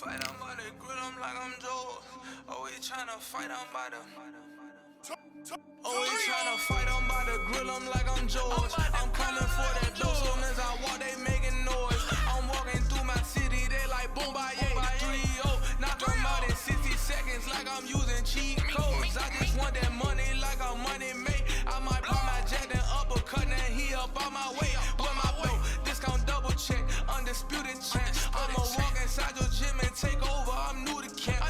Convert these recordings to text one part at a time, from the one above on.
Fight, I'm about to grill them like I'm Joe. Always tryna fight, I'm about to. Always tryna fight, I'm about to grill them like I'm George. I'm coming for that dough, soon as I walk, they making noise. I'm walking through my city, they like boom, by 3-0. Knock them out in 60 seconds like I'm using cheat codes. I just want that money like I'm money made. I might pop my jack, then uppercut, and he up on my way. With my dough, discount double check, undisputed champ. I'ma walk inside your gym and take over, I'm new to camp.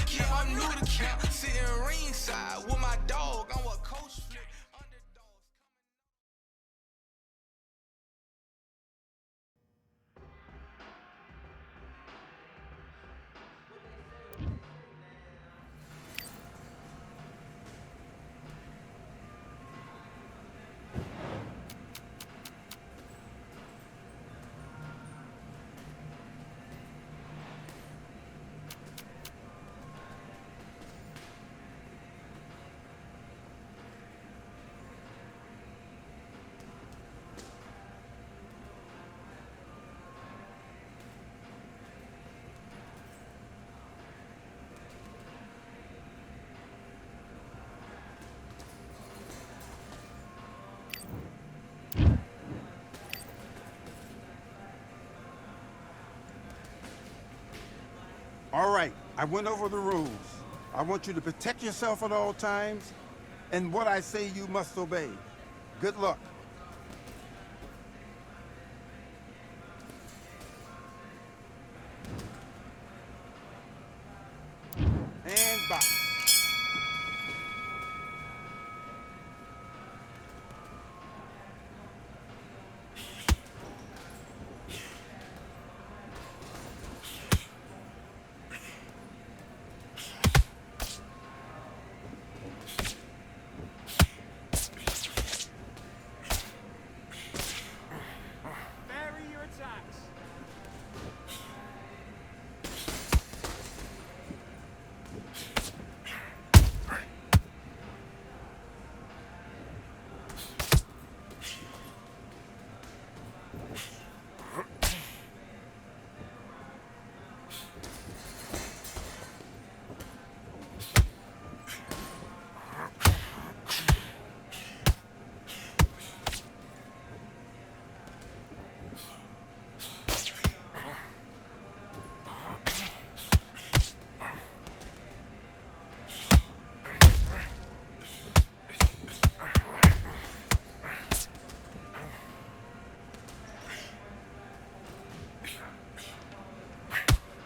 Yeah, I'm new to camp. Sitting ringside with my dog, I'm what coach flip. Underdogs. All right, I went over the rules. I want you to protect yourself at all times, and what I say you must obey. Good luck. And box. Vary your attacks.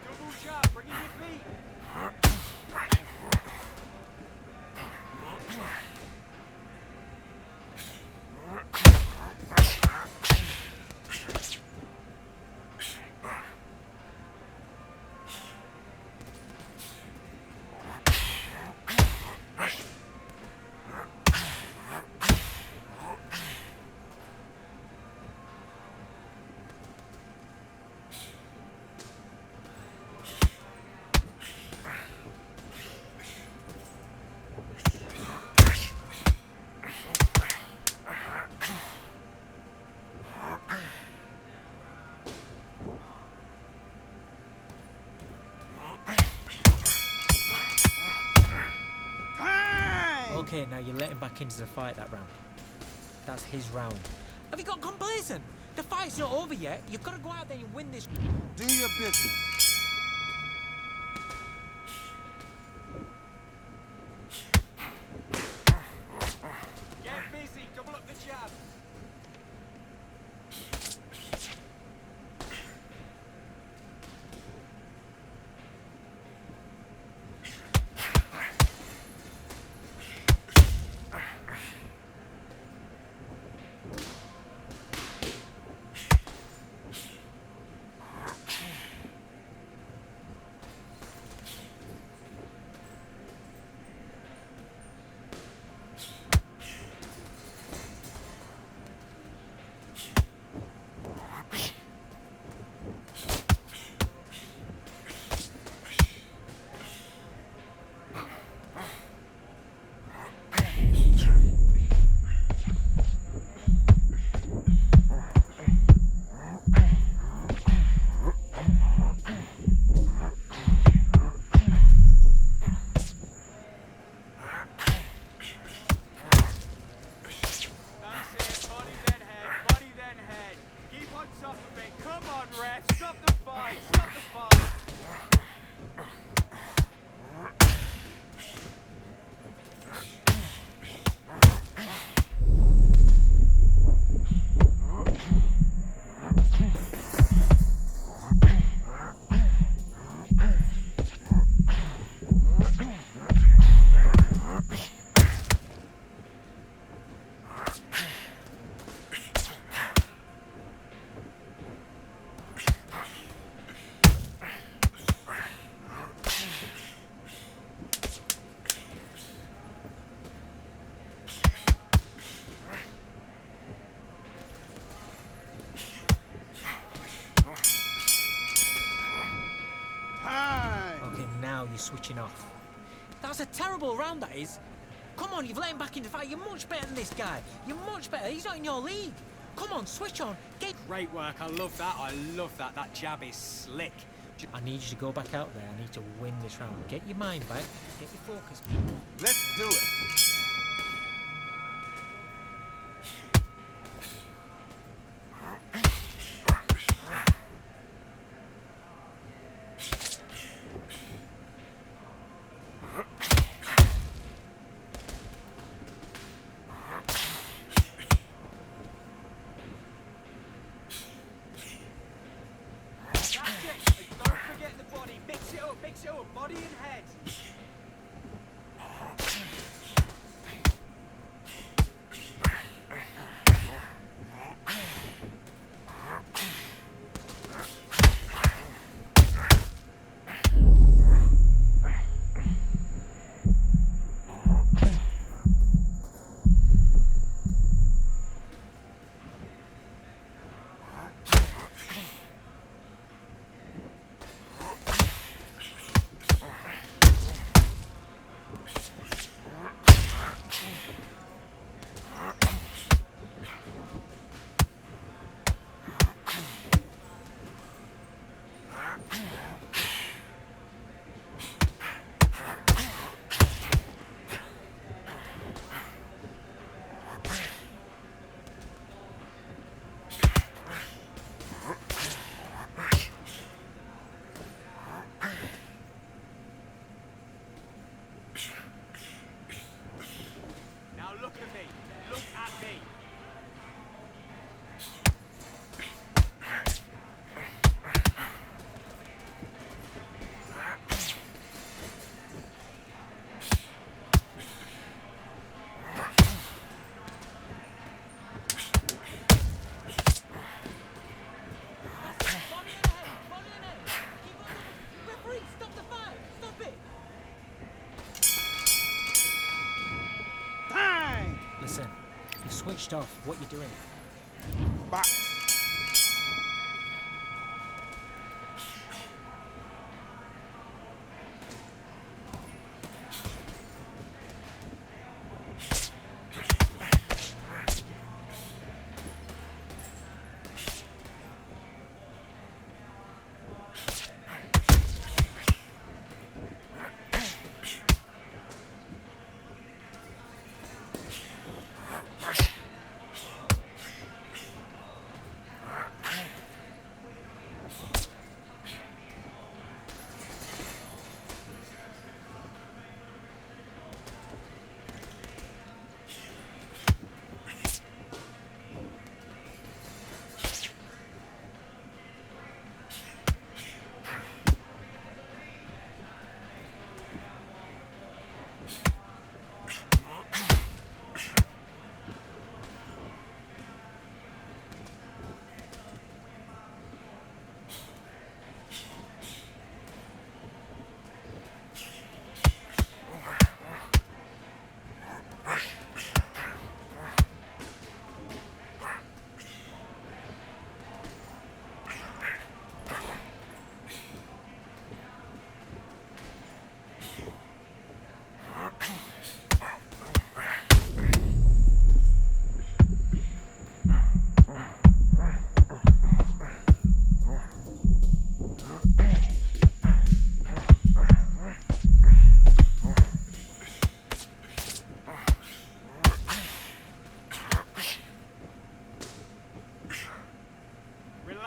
Double shot, bring in your feet. Time! Okay, now you let him back into the fight that round. That's his round. Have you got complacent? The fight's not over yet. You've got to go out there and win this. Do your business. Get busy, double up the jab. What's up a bit? Come on, ref. Stop the fight. Stop the fight. Okay, now you're switching off. That's a terrible round, that is. Come on, you've let him back in the fight. You're much better than this guy. You're much better. He's not in your league. Come on, switch on. Get... Great work. I love that. I love that. That jab is slick. I need you to go back out there. I need to win this round. Get your mind back. Get your focus. Let's do it. That's it. Don't forget the body. Mix it up. Mix it up. Body and head. Now look at me. Look at me. Referee, stop the fight. Stop it. Time! Listen, you've switched off. What you doing? Box.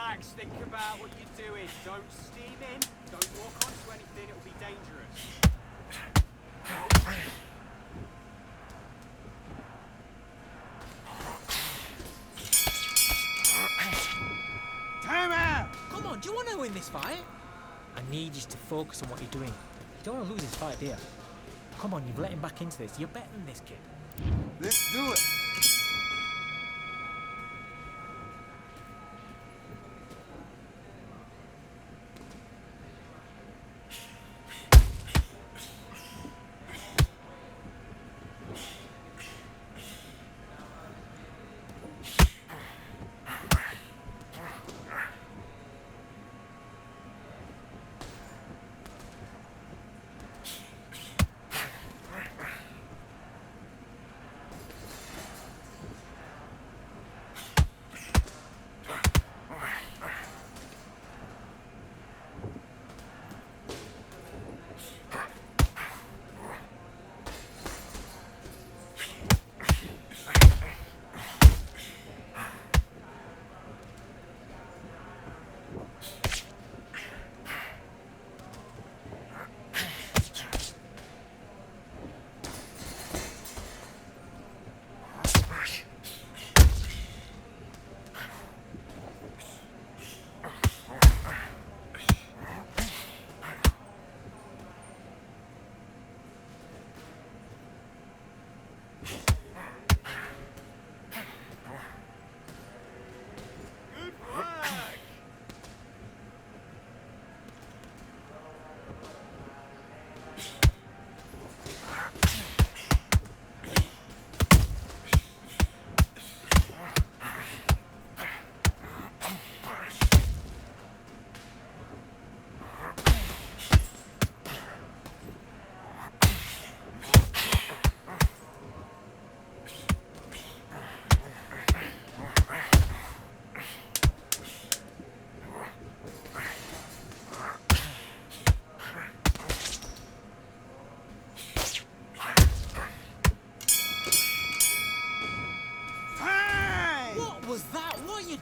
Relax, think about what you're doing. Don't steam in, don't walk onto anything, it'll be dangerous. Time out! Come on, do you want to win this fight? I need you to focus on what you're doing. You don't want to lose this fight, do you? Come on, you've let him back into this. You're better than this kid. Let's do it.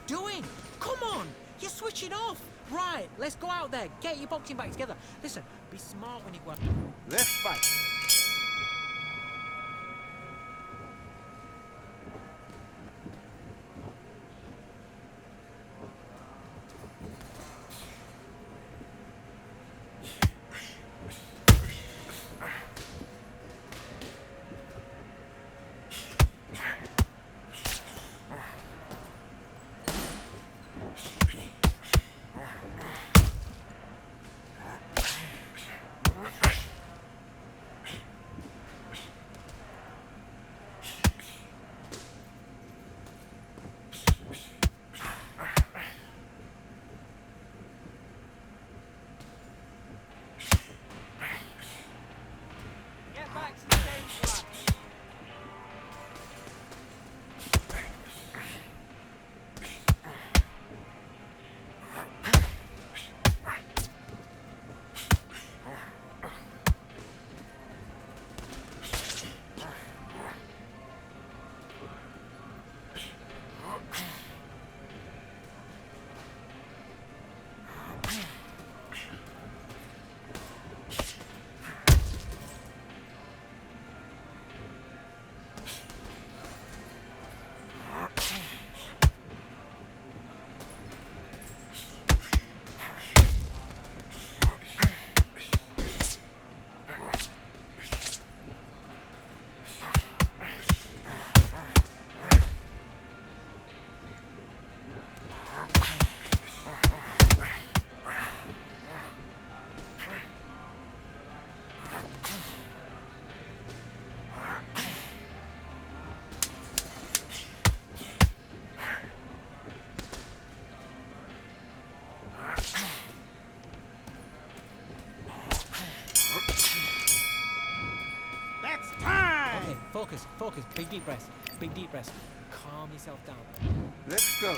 doing? Come on! You're switching off! Right, let's go out there. Get your boxing back together. Listen, be smart when you go out. Let's fight. Get back to the game plan. That's time! Okay, focus, focus. Big deep breaths. Big deep breaths. Calm yourself down. Let's go.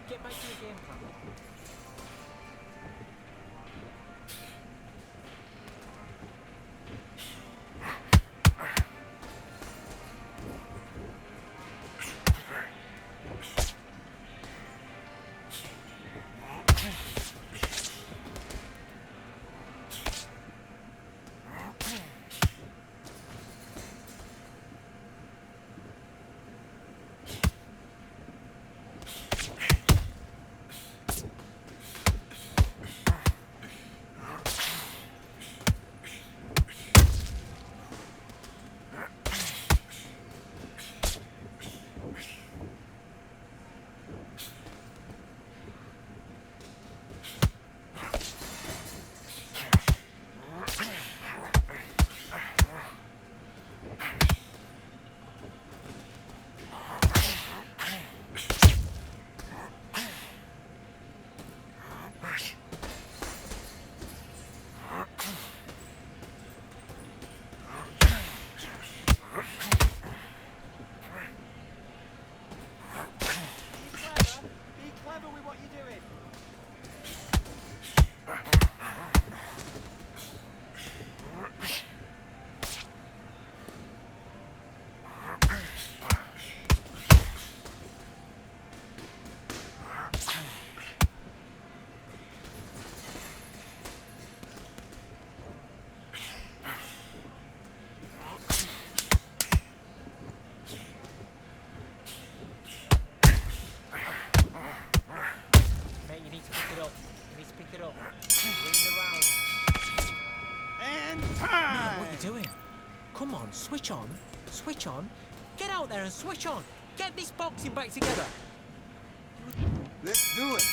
Get back to your game plan. time! What are you doing? Come on, switch on. Switch on. Get out there and switch on. Get this boxing back together. Let's do it.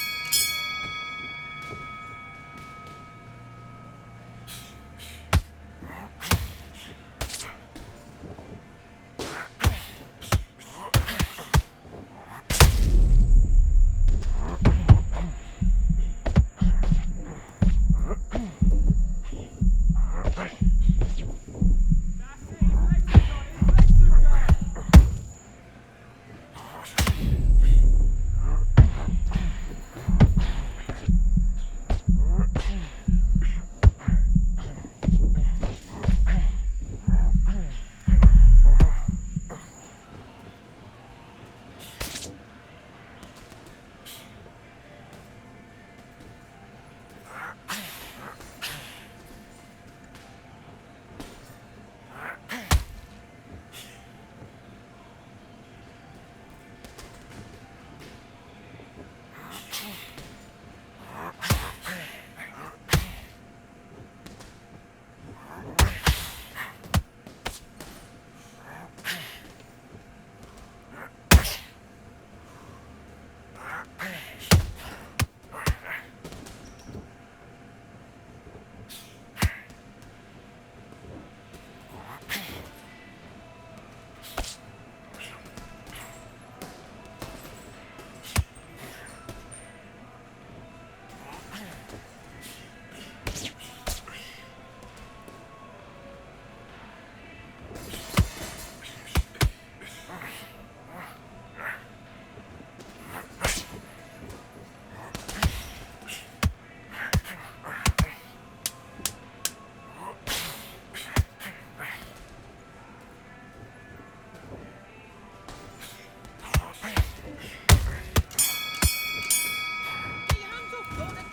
Get your hands up.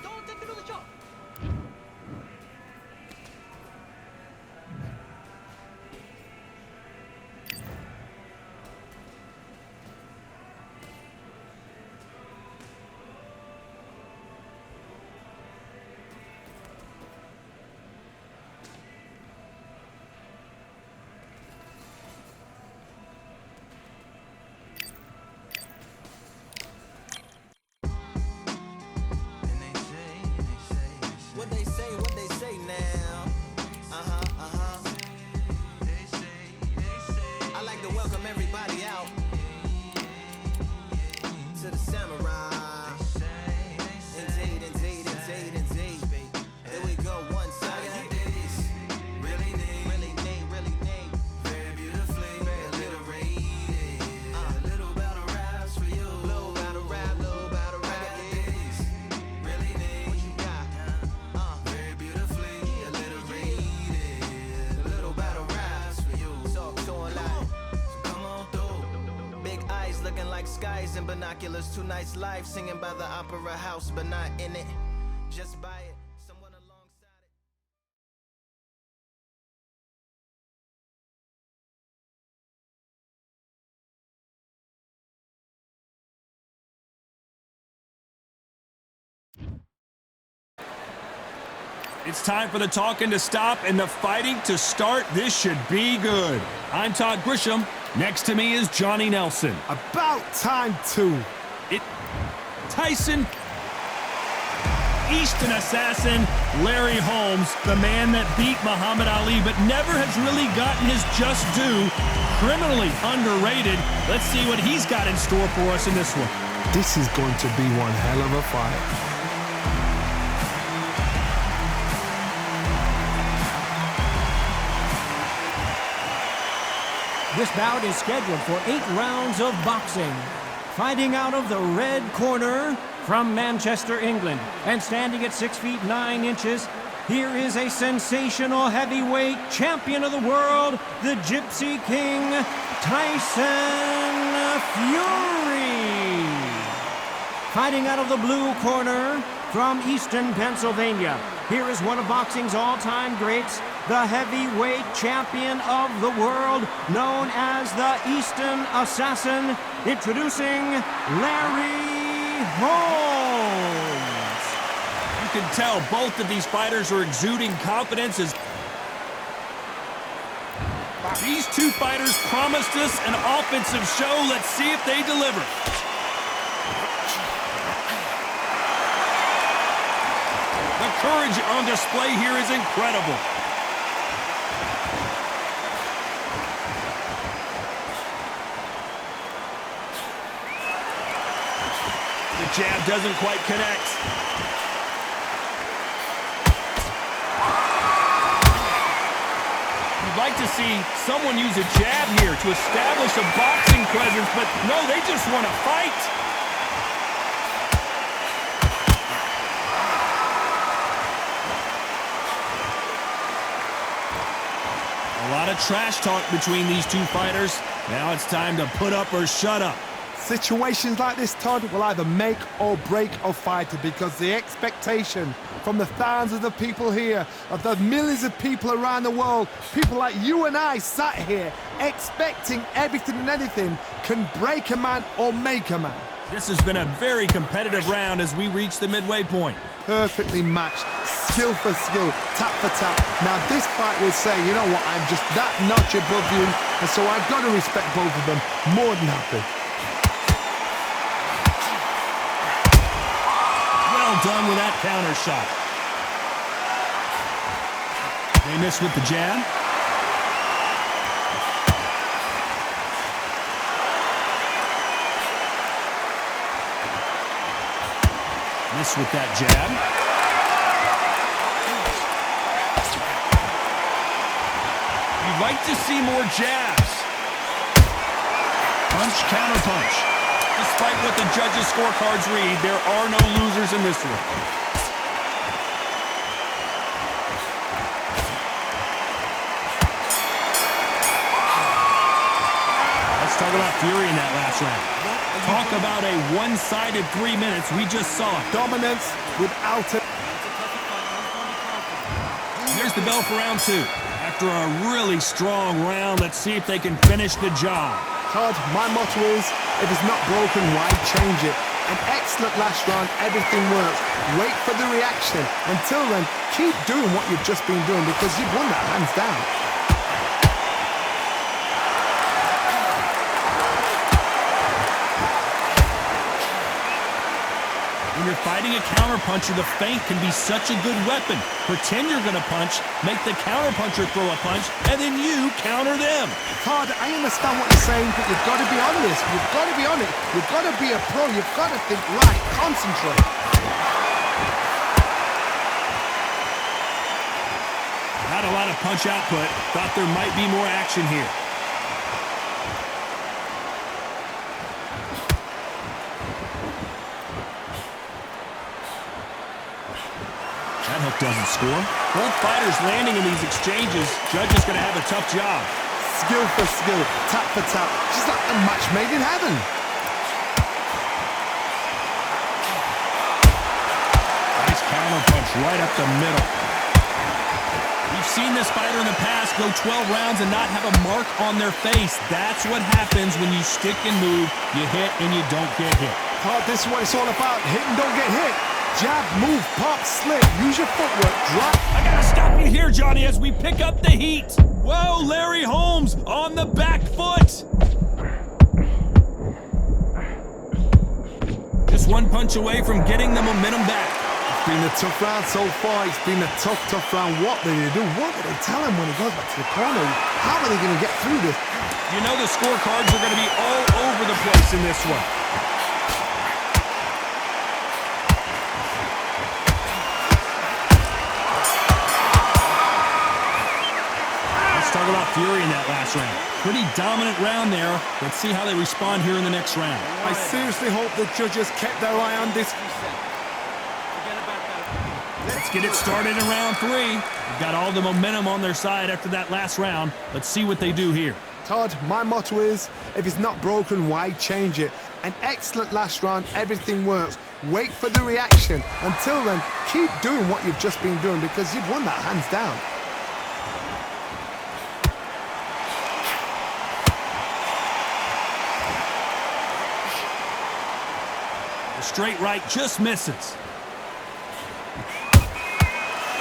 Don't take another shot. What they say now? I like to welcome everybody out to the Samurai. Indeed. Here we go, one time. Really neat. Very beautifully, very alliterated. A little battle raps for you. Little battle rap. Really neat. What you got? Very beautifully alliterated. A little battle raps for you. So alive. So come on through. Big eyes looking like skies and binoculars. Two nights live singing by the opera house, but not in it. Just by it. Someone alongside it. It's time for the talking to stop and the fighting to start. This should be good. I'm Todd Grisham. Next to me is Johnny Nelson. About time too. Tyson, Eastern assassin, Larry Holmes, the man that beat Muhammad Ali but never has really gotten his just due. Criminally underrated. Let's see what he's got in store for us in this one. This is going to be one hell of a fight. This bout is scheduled for 8 rounds of boxing. Fighting out of the red corner from Manchester, England, and standing at 6 feet 9 inches, here is a sensational heavyweight champion of the world, the Gypsy King, Tyson Fury. Fighting out of the blue corner from Easton, Pennsylvania, here is one of boxing's all-time greats, the heavyweight champion of the world, known as the Easton Assassin, introducing Larry Holmes. You can tell both of these fighters are exuding confidence as These two fighters promised us an offensive show. Let's see if they deliver. The courage on display here is incredible. The jab doesn't quite connect. You'd like to see someone use a jab here to establish a boxing presence, but no, they just want to fight. A lot of trash talk between these two fighters. Now it's time to put up or shut up. Situations like this, Todd, will either make or break a fighter because the expectation from the thousands of people here, of the millions of people around the world, people like you and I sat here expecting everything and anything, can break a man or make a man. This has been a very competitive round as we reach the midway point. Perfectly matched, skill for skill, tap for tap. Now this fight will say, you know what, I'm just that notch above you, and so I've got to respect both of them more than happy. Well done with that counter shot. They miss with the jab. Miss with that jab. You'd like to see more jabs. Punch, counter punch. Despite what the judges' scorecards read, there are no losers in this one. Let's talk about fury in that last round. Talk about a one-sided 3 minutes. We just saw it. Dominance without it. Here's the bell for round two. After a really strong round, let's see if they can finish the job. Todd, my motto is, if it's not broken, why change it? An excellent last round, everything works. Wait for the reaction. Until then, keep doing what you've just been doing because you've won that hands down. When you're fighting a counterpuncher, the feint can be such a good weapon. Pretend you're going to punch, make the counterpuncher throw a punch, and then you counter them. Todd, I understand what you're saying, but you've got to be on this. You've got to be on it. You've got to be a pro. You've got to think right. Concentrate. Not a lot of punch output. Thought there might be more action here. That hook doesn't score. Both fighters landing in these exchanges. Judge is going to have a tough job. Skill for skill, tap for tap. Just like a match made in heaven. Nice counter punch right up the middle. We've seen this fighter in the past go 12 rounds and not have a mark on their face. That's what happens when you stick and move. You hit and you don't get hit. Todd, this is what it's all about. Hit and don't get hit. Jab, move, pop, slip. Use your footwork. Drop. I gotta stop you here, Johnny, as we pick up the heat. Whoa, Larry Holmes on the back foot. Just one punch away from getting the momentum back. It's been a tough round so far. It's been a tough round. What did they do? What did they tell him when he goes back to the corner? How are they going to get through this? You know the scorecards are going to be all over the place in this one. Talk about fury in that last round. Pretty dominant round there. Let's see how they respond here in the next round. I seriously hope the judges kept their eye on this. Let's get it started in round three. They've got all the momentum on their side after that last round. Let's see what they do here. Todd, my motto is, if it's not broken, why change it? An excellent last round, everything works. Wait for the reaction. Until then, keep doing what you've just been doing because you've won that hands down. Straight right just misses.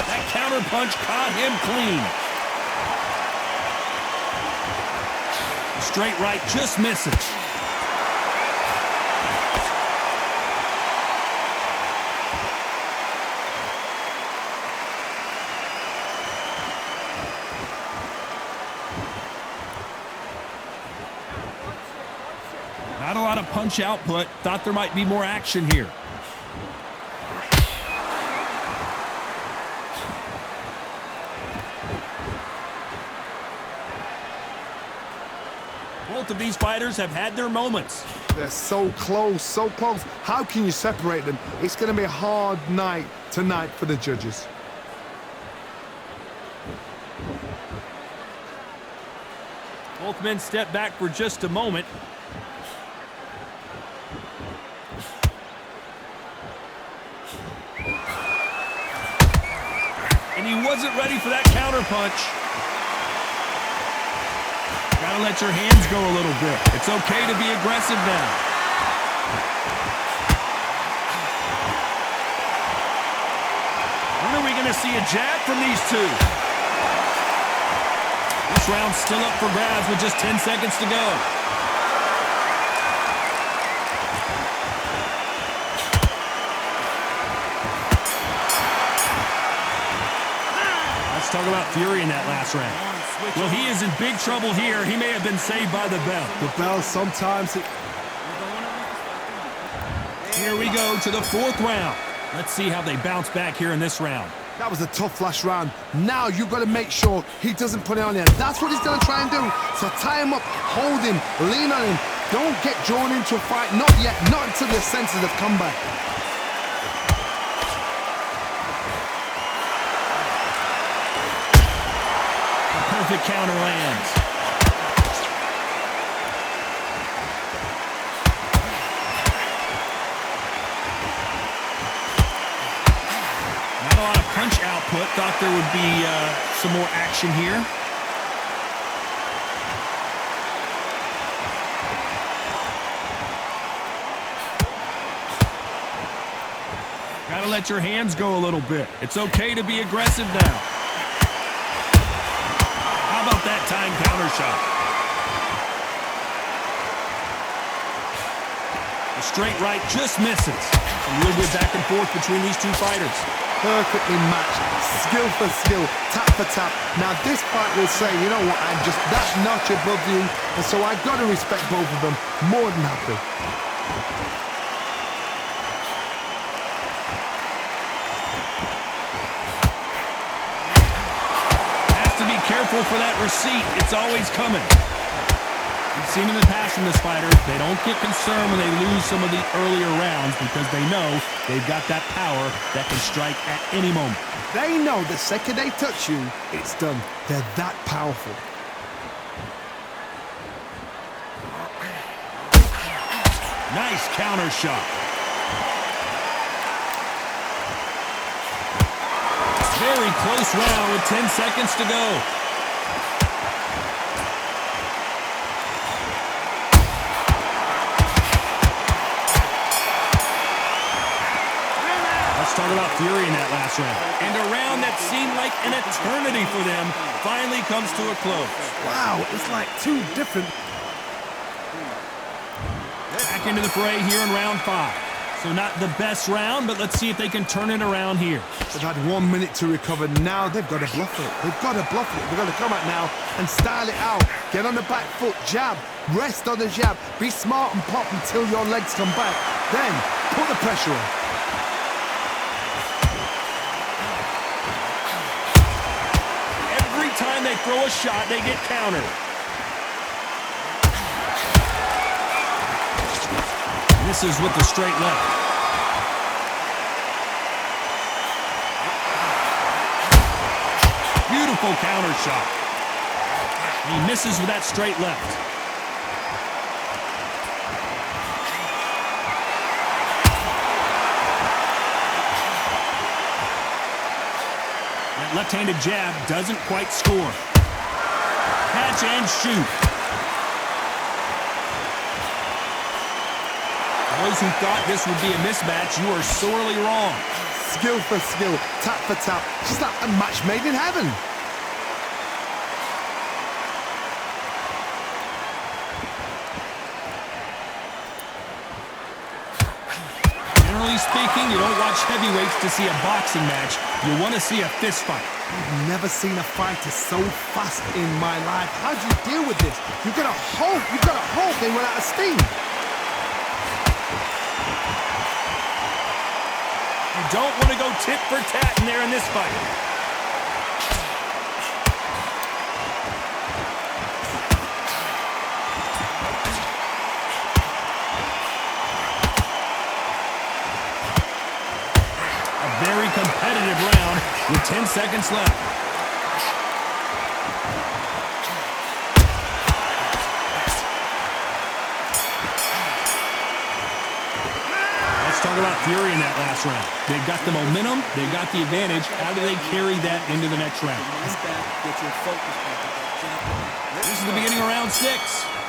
That counter punch caught him clean. straight right just misses. Not a lot of punch output. Thought there might be more action here. Both of these fighters have had their moments. They're so close, so close. How can you separate them? It's going to be a hard night tonight for the judges. Both men step back for just a moment. And he wasn't ready for that counter punch. Gotta let your hands go a little bit. It's okay to be aggressive now. When are we gonna see a jab from these two? This round's still up for grabs with just 10 seconds to go. Let's talk about Fury in that last round. Well, he is in big trouble here. He may have been saved by the bell. The bell sometimes... Here we go to the fourth round. Let's see how they bounce back here in this round. That was a tough last round. Now you've got to make sure he doesn't put it on there. That's what he's going to try and do. So tie him up, hold him, lean on him. Don't get drawn into a fight. Not yet. Not until your senses have come back. Perfect counter lands. Not a lot of punch output. Thought there would be some more action here. Gotta let your hands go a little bit. It's okay to be aggressive now. How about that time counter shot? The straight right just misses. A real good back and forth between these two fighters. Perfectly matched, skill for skill, tap for tap. Now this fight will say, you know what, I'm just that notch above you, and so I've got to respect both of them. More than happy. Has to be careful for that receipt. It's always coming. We've seen in the past from this fighter, they don't get concerned when they lose some of the earlier rounds because they know they've got that power that can strike at any moment. They know the second they touch you, it's done. They're that powerful. Nice counter shot. Very close round with 10 seconds to go. Talk about Fury in that last round. And a round that seemed like an eternity for them finally comes to a close. Wow, it's like two different... Back into the fray here in round 5. So not the best round, but let's see if they can turn it around here. They've had 1 minute to recover. Now they've got to bluff it. They've got to bluff it. They've got to come out now and style it out. Get on the back foot, jab, rest on the jab. Be smart and pop until your legs come back. Then put the pressure on. Time they throw a shot, they get countered. Misses with the straight left. Beautiful counter shot. He misses with that straight left. Left-handed jab doesn't quite score. Catch and shoot. Those who thought this would be a mismatch, you are sorely wrong. Skill for skill, tap for tap. Just like a match made in heaven. Generally speaking, you don't watch heavyweights to see a boxing match. You want to see a fist fight. I've never seen a fighter so fast in my life. How do you deal with this? You've got to hope they run out of steam. You don't want to go tit for tat in there in this fight. A very competitive round with 10 seconds left. Talk about fury in that last round. They got the momentum, they got the advantage. How do they carry that into the next round? This is the beginning of round 6.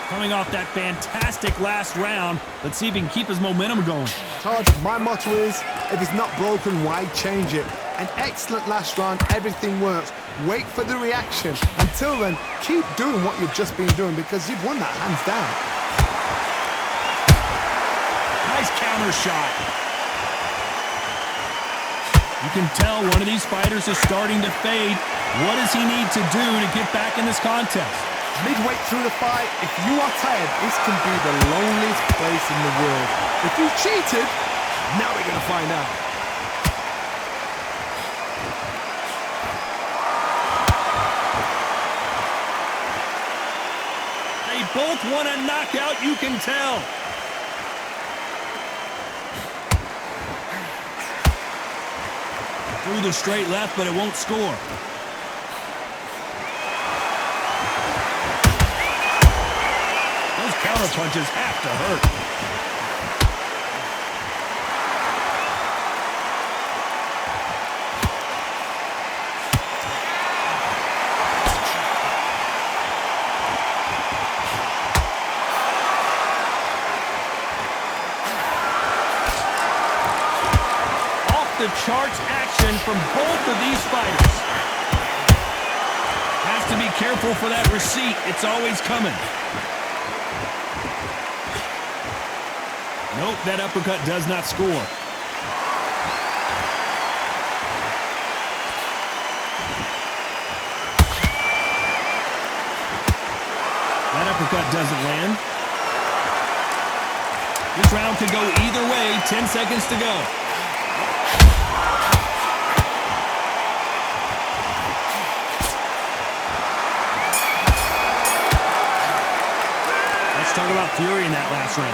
Coming off that fantastic last round, let's see if he can keep his momentum going. Todd, my motto is, if it's not broken, why change it? An excellent last round, everything works. Wait for the reaction. Until then, keep doing what you've just been doing because you've won that hands down. Nice counter shot. You can tell one of these fighters is starting to fade. What does he need to do to get back in this contest? Midway through the fight, if you are tired, this can be the loneliest place in the world. If you cheated, now we're going to find out. They both want a knockout, you can tell. Through the straight left, but it won't score. Those counter punches have to hurt. The charts action from both of these fighters. Has to be careful for that receipt. It's always coming. Nope, that uppercut does not score. That uppercut doesn't land. This round could go either way. 10 seconds to go. Talk about fury in that last round.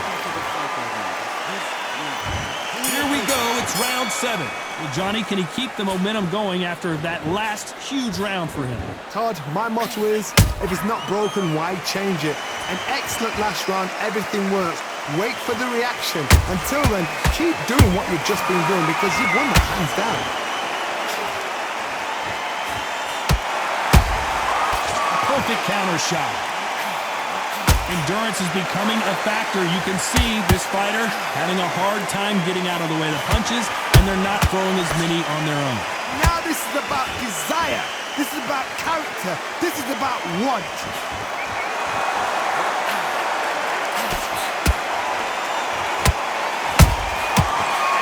Here we go. It's round 7. Well, Johnny, can he keep the momentum going after that last huge round for him? Todd, my motto is, if it's not broken, why change it? An excellent last round. Everything works. Wait for the reaction. Until then, keep doing what you've just been doing because you've won that hands down. A perfect counter shot. Endurance is becoming a factor. You can see this fighter having a hard time getting out of the way of the punches, and they're not throwing as many on their own. Now this is about desire. This is about character. This is about want.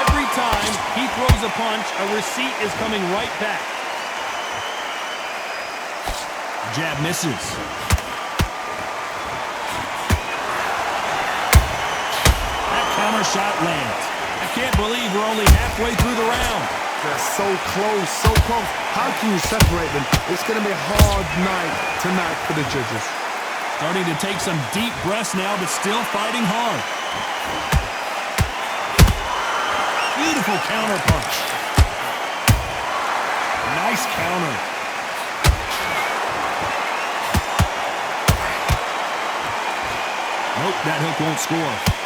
Every time he throws a punch, a receipt is coming right back. Jab misses. Counter shot lands. I can't believe we're only halfway through the round. They're so close, so close. How can you separate them? It's going to be a hard night tonight for the judges. Starting to take some deep breaths now, but still fighting hard. Beautiful counter punch. Nice counter. Nope, that hook won't score.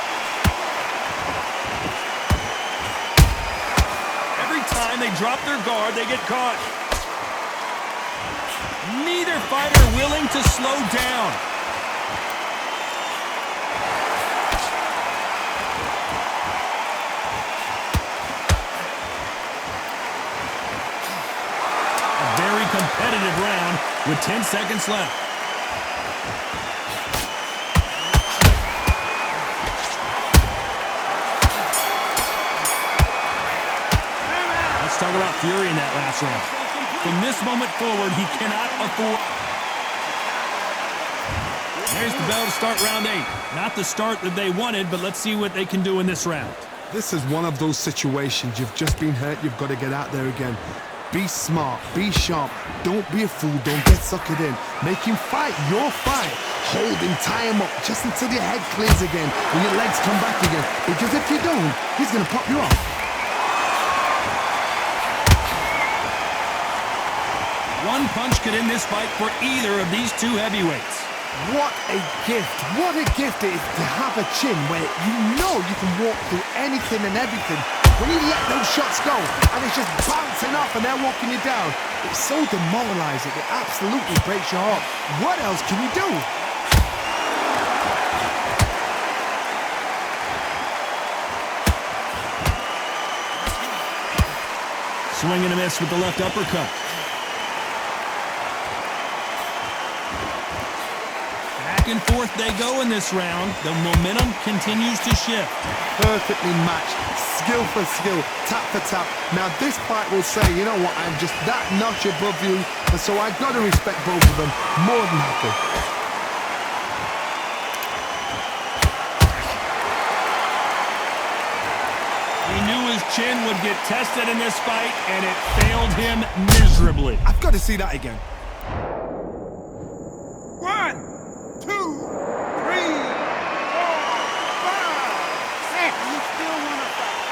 They drop their guard, they get caught. Neither fighter willing to slow down. A very competitive round with 10 seconds left. Let's talk about Fury in that last round. From this moment forward, he cannot afford... There's the bell to start round 8. Not the start that they wanted, but let's see what they can do in this round. This is one of those situations. You've just been hurt. You've got to get out there again. Be smart. Be sharp. Don't be a fool. Don't get suckered in. Make him fight your fight. Hold him. Tie him up just until your head clears again and your legs come back again. Because if you don't, he's going to pop you off. One punch could end this fight for either of these two heavyweights. What a gift. What a gift it is to have a chin where you know you can walk through anything and everything. When you let those shots go and it's just bouncing off and they're walking you down, it's so demoralizing. It absolutely breaks your heart. What else can you do? Swing and a miss with the left uppercut. Back and forth they go in this round. The momentum continues to shift. Perfectly matched, skill for skill, tap for tap. Now this fight will say, you know what, I'm just that notch above you, and so I've got to respect both of them more than happy. He knew his chin would get tested in this fight, and it failed him miserably. I've got to see that again. 1, 2, 3, 4, 5, 6. You still want to fight?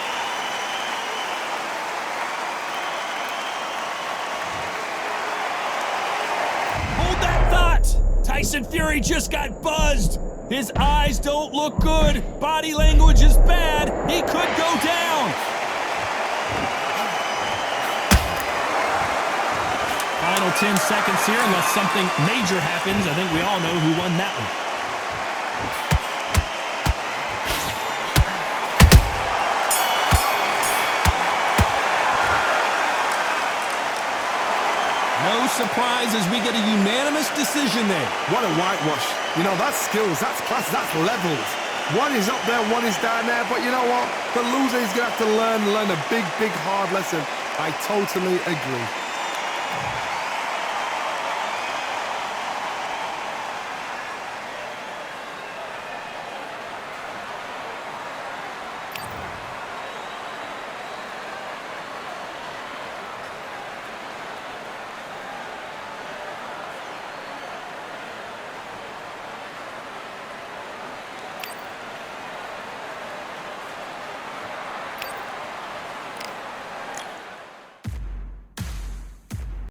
Hold that thought! Tyson Fury just got buzzed. His eyes don't look good. Body language is bad. He could go down. Final 10 seconds here, unless something major happens. I think we all know who won that one. No surprise as we get a unanimous decision there. What a whitewash. You know, that's skills, that's class, that's levels. One is up there, one is down there, but you know what? The loser is going to have to learn a big, hard lesson. I totally agree.